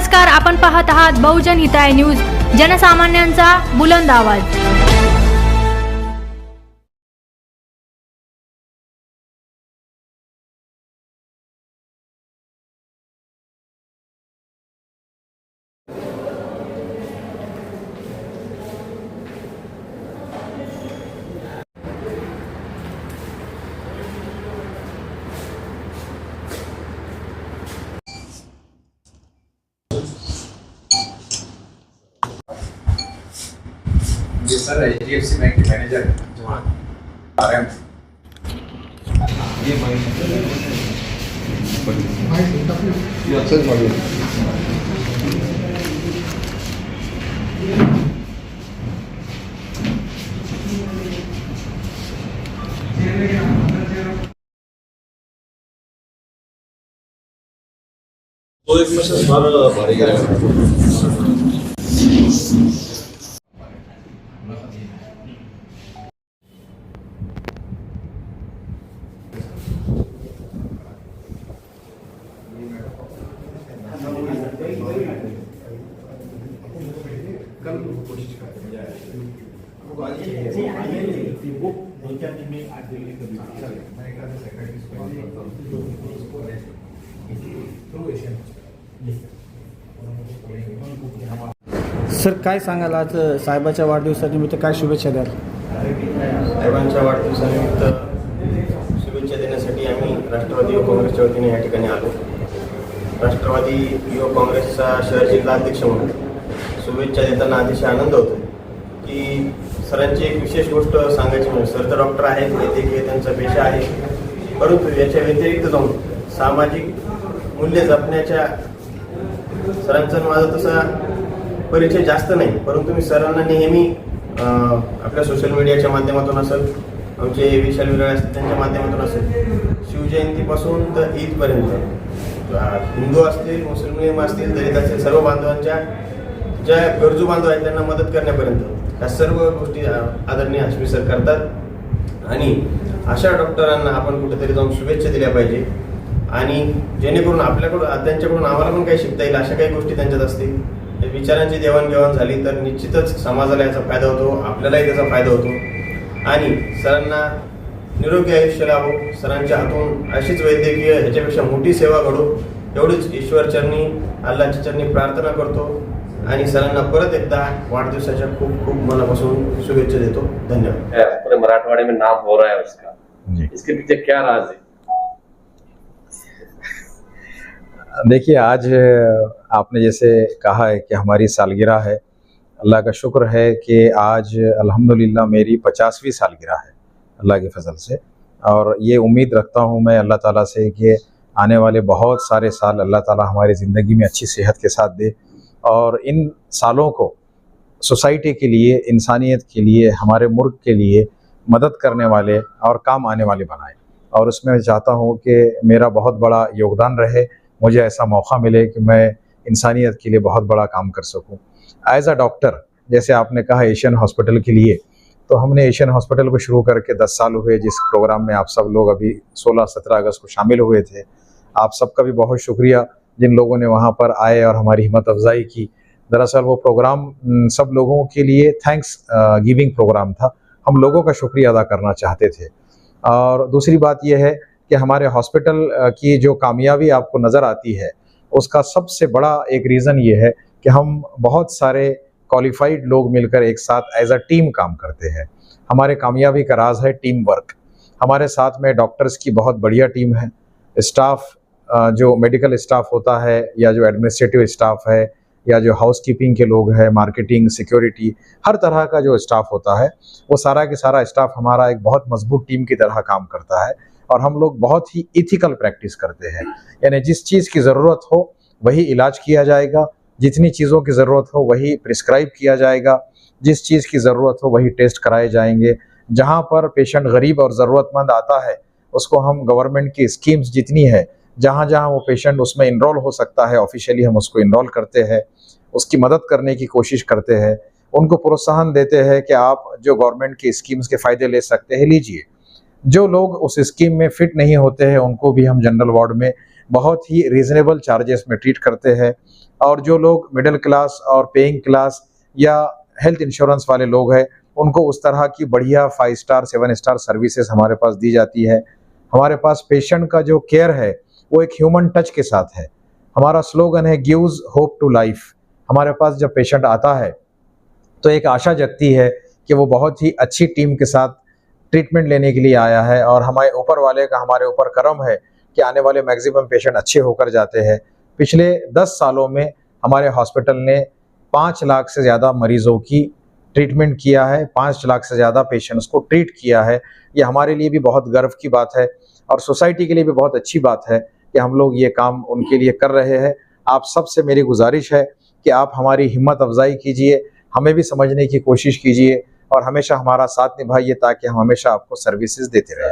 नमस्कार, आपण पाहत आहात बहुजन हिताय न्यूज, जनसामान्यांचा बुलंद आवाज। जी सर, HDFC बैंक के मैनेजर RM ये तो एक मैसेज बारह भारी कल कोशिश करते हैं आपको आज वो दो चार दिन में आज दिल्ली का मैं एक आधे सेक्रेटरी को कॉल करता हूं उसको सर, काय सांगाल आज साहेबाच्या वाढदिवसानिमित्त काय शुभेच्छा द्याल? साहेबांच्या वाढदिवसानिमित्त शुभेच्छा देण्यासाठी आम्ही राष्ट्रवादी युवक काँग्रेसच्या वतीने या ठिकाणी आलो। राष्ट्रवादी युवक काँग्रेसचा शहर जिल्हा अध्यक्ष म्हणून शुभेच्छा देताना अतिशय आनंद होतो की सरांची एक विशेष गोष्ट सांगायची म्हणजे सर तर डॉक्टर आहेत, वैद्यकीय त्यांचा पेशा आहे, परंतु याच्या व्यतिरिक्त जाऊन सामाजिक मूल्य जपण्याच्या सरांचा माझा तसा परिचय जास्त नाही, परंतु मी सरांना नेहमी आपल्या सोशल मीडियाच्या माध्यमातून असेल, आमचे विशाल विराळे असतील त्यांच्या माध्यमातून असेल, शिवजयंतीपासून तर ईदपर्यंत हिंदू असतील, मुस्लिम असतील, दलित असतील, सर्व बांधवांच्या ज्या गरजू बांधव आहेत त्यांना मदत करण्यापर्यंत ह्या सर्व गोष्टी आदरणीय हाशमी सर करतात। आणि अशा डॉक्टरांना आपण कुठेतरी जाऊन शुभेच्छा दिल्या पाहिजे आणि जेणेकरून आपल्याकडून त्यांच्याकडून आम्हाला पण काही शिकता येईल अशा काही गोष्टी त्यांच्यात असतील, विचारांची देवाणघेवाण झाली तर निश्चितच समाजाला याचा फायदा होतो, आपल्यालाही त्याचा फायदा होतो आणि सरांना निरोगी आयुष्य लाभो, सरांच्या हातून अशीच वैद्यकीय ह्याच्यापेक्षा मोठी सेवा घडो एवढीच ईश्वर चरणी अल्लाहच्या चरणी प्रार्थना करतो आणि सरांना परत एकदा वाढदिवसाच्या खूप खूप मनापासून शुभेच्छा देतो। धन्यवाद। पूरे मराठवाड़े में नाम हो रहा है उसका, इसके पीछे क्या राज है? देखिए, आज आपने जैसे कहा है कि हमारी सालगिरह है, अल्लाह का शुक्र है कि आज अल्हम्दुलिल्लाह मेरी 50वीं सालगिरह है अल्लाह के फजल से, और ये उम्मीद रखता हूँ मैं अल्लाह ताला से कि आने वाले बहुत सारे साल अल्लाह ताला हमारी ज़िंदगी में अच्छी सेहत के साथ दे और इन सालों को सोसाइटी के लिए, इंसानियत के लिए, हमारे मुल्क के लिए मदद करने वाले और काम आने वाले बनाए। और उसमें मैं चाहता हूँ कि मेरा बहुत बड़ा योगदान रहे, मुझे ऐसा मौका मिले कि मैं इंसानियत के लिए बहुत बड़ा काम कर सकूं। एज अ डॉक्टर, जैसे आपने कहा एशियन हॉस्पिटल के लिए, तो हमने एशियन हॉस्पिटल को शुरू करके 10 साल हुए, जिस प्रोग्राम में आप सब लोग अभी 16-17 अगस्त को शामिल हुए थे। आप सबका भी बहुत शुक्रिया जिन लोगों ने वहाँ पर आए और हमारी हिम्मत अफजाई की। दरअसल वो प्रोग्राम सब लोगों के लिए थैंक्स गिविंग प्रोग्राम था, हम लोगों का शुक्रिया अदा करना चाहते थे। और दूसरी बात यह है कि हमारे हॉस्पिटल की जो कामयाबी आपको नज़र आती है उसका सबसे बड़ा एक रीज़न ये है कि हम बहुत सारे क्वालिफाइड लोग मिलकर एक साथ एज अ टीम काम करते हैं। हमारे कामयाबी का राज है टीम वर्क। हमारे साथ में डॉक्टर्स की बहुत बढ़िया टीम है, स्टाफ जो मेडिकल स्टाफ होता है या जो एडमिनिस्ट्रेटिव स्टाफ है या जो हाउसकीपिंग के लोग हैं, मार्केटिंग, सिक्योरिटी, हर तरह का जो स्टाफ होता है वो सारा के सारा स्टाफ हमारा एक बहुत मजबूत टीम की तरह काम करता है। और हम लोग बहुत ही इथिकल प्रैक्टिस करते हैं, यानी जिस चीज़ की ज़रूरत हो वही इलाज किया जाएगा, जितनी चीज़ों की ज़रूरत हो वही प्रिस्क्राइब किया जाएगा, जिस चीज़ की ज़रूरत हो वही टेस्ट कराए जाएंगे। जहाँ पर पेशेंट गरीब और ज़रूरतमंद आता है उसको हम गवर्नमेंट की स्कीम्स जितनी है, जहाँ जहाँ वो पेशेंट उसमें इनरोल हो सकता है ऑफिशियली हम उसको इनरोल करते हैं, उसकी मदद करने की कोशिश करते हैं, उनको प्रोत्साहन देते हैं कि आप जो गवर्नमेंट की स्कीम्स के फ़ायदे ले सकते हैं लीजिए। जो लोग उस स्कीम में फिट नहीं होते हैं उनको भी हम जनरल वार्ड में बहुत ही रीजनेबल चार्जेस में ट्रीट करते हैं। और जो लोग मिडिल क्लास और पेइंग क्लास या हेल्थ इंश्योरेंस वाले लोग हैं, उनको उस तरह की बढ़िया 5 स्टार 7 स्टार सर्विसेज हमारे पास दी जाती है। हमारे पास पेशेंट का जो केयर है वो एक ह्यूमन टच के साथ है। हमारा स्लोगन है गिव्स होप टू लाइफ। हमारे पास जब पेशेंट आता है तो एक आशा जगती है कि वो बहुत ही अच्छी टीम के साथ ट्रीटमेंट लेने के लिए आया है, और हमारे ऊपर वाले का हमारे ऊपर करम है कि आने वाले मैक्सिमम पेशेंट अच्छे होकर जाते हैं। पिछले 10 सालों में हमारे हॉस्पिटल ने 5 लाख से ज़्यादा मरीज़ों की ट्रीटमेंट किया है, 5 लाख से ज़्यादा पेशेंट्स को ट्रीट किया है। ये हमारे लिए भी बहुत गर्व की बात है और सोसाइटी के लिए भी बहुत अच्छी बात है कि हम लोग ये काम उनके लिए कर रहे हैं। आप सबसे मेरी गुजारिश है कि आप हमारी हिम्मत अफजाई कीजिए, हमें भी समझने की कोशिश कीजिए और हमेशा हमारा साथ निभाइए ताकि हम हमेशा आपको सर्विसेज देते रहें।